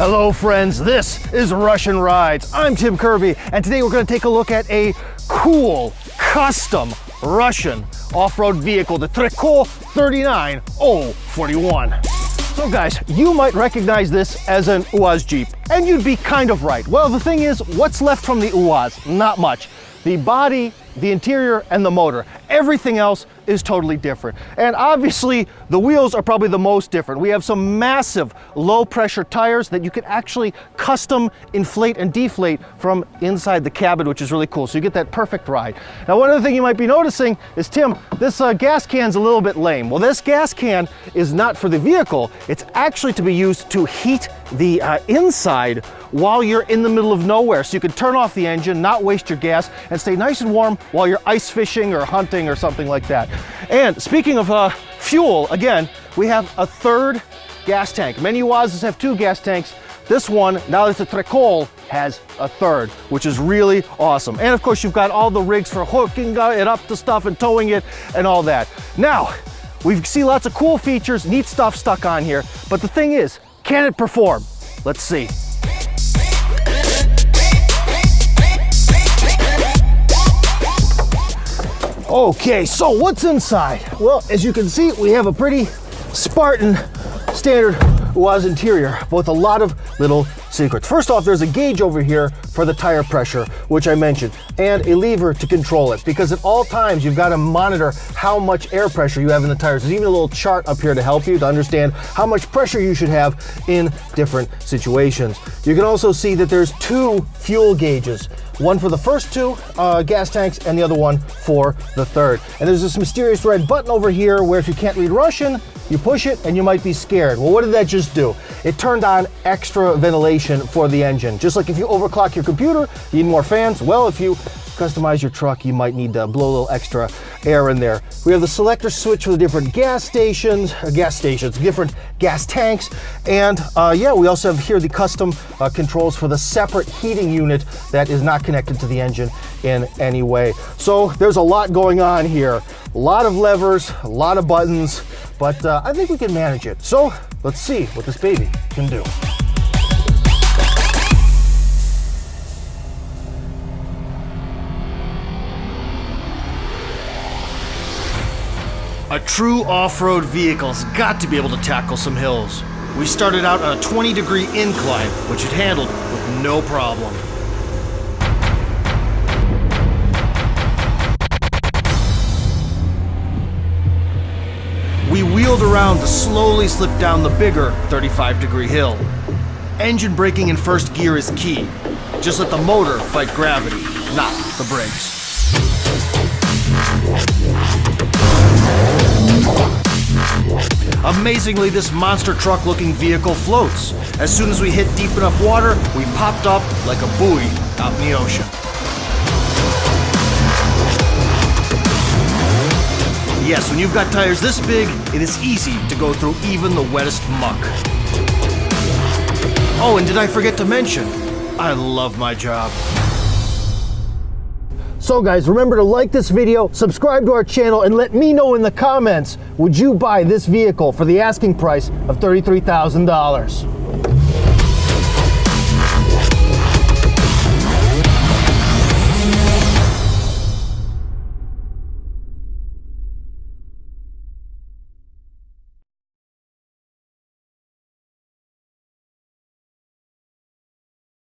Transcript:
Hello friends, this is Russian Rides. I'm Tim Kirby, and today we're going to take a look at a cool, custom Russian off-road vehicle, the Trekol 39041. So guys, you might recognize this as an Uaz Jeep, and you'd be kind of right. Well, the thing is, what's left from the Uaz? Not much. The body, the interior, and the motor. Everything else is totally different. And obviously, the wheels are probably the most different. We have some massive low-pressure tires that you can actually custom inflate and deflate from inside the cabin, which is really cool. So you get that perfect ride. Now, one other thing you might be noticing is, Tim, this gas can's a little bit lame. Well, this gas can is not for the vehicle. It's actually to be used to heat the inside while you're in the middle of nowhere. So you can turn off the engine, not waste your gas, and stay nice and warm while you're ice fishing or hunting or something like that. And speaking of fuel, again, we have a third gas tank. Many Uazes have two gas tanks. This one, now that it's a Trekol, has a third, which is really awesome. And of course, you've got all the rigs for hooking it up to stuff and towing it and all that. Now, we see lots of cool features, neat stuff stuck on here, but the thing is, can it perform? Let's see. Okay, so what's inside? Well, as you can see, we have a pretty Spartan standard Uaz interior, with a lot of little secrets. First off, there's a gauge over here for the tire pressure, which I mentioned, and a lever to control it, because at all times you've got to monitor how much air pressure you have in the tires. There's even a little chart up here to help you to understand how much pressure you should have in different situations. You can also see that there's two fuel gauges, one for the first two gas tanks and the other one for the third. And there's this mysterious red button over here where if you can't read Russian, you push it and you might be scared. Well, what did that just do? It turned on extra ventilation for the engine. Just like if you overclock your computer, you need more fans. Well, if you customize your truck, you might need to blow a little extra air in there. We have the selector switch for the different different gas tanks. And yeah, we also have here the custom controls for the separate heating unit that is not connected to the engine in any way. So there's a lot going on here. A lot of levers, a lot of buttons, but I think we can manage it. So let's see what this baby can do. A true off-road vehicle's got to be able to tackle some hills. We started out on a 20-degree incline, which it handled with no problem. We wheeled around to slowly slip down the bigger 35-degree hill. Engine braking in first gear is key. Just let the motor fight gravity, not the brakes. Amazingly, this monster truck-looking vehicle floats. As soon as we hit deep enough water, we popped up like a buoy out in the ocean. Yes, when you've got tires this big, it is easy to go through even the wettest muck. Oh, and did I forget to mention, I love my job. So guys, remember to like this video, subscribe to our channel, and let me know in the comments, would you buy this vehicle for the asking price of $33,000?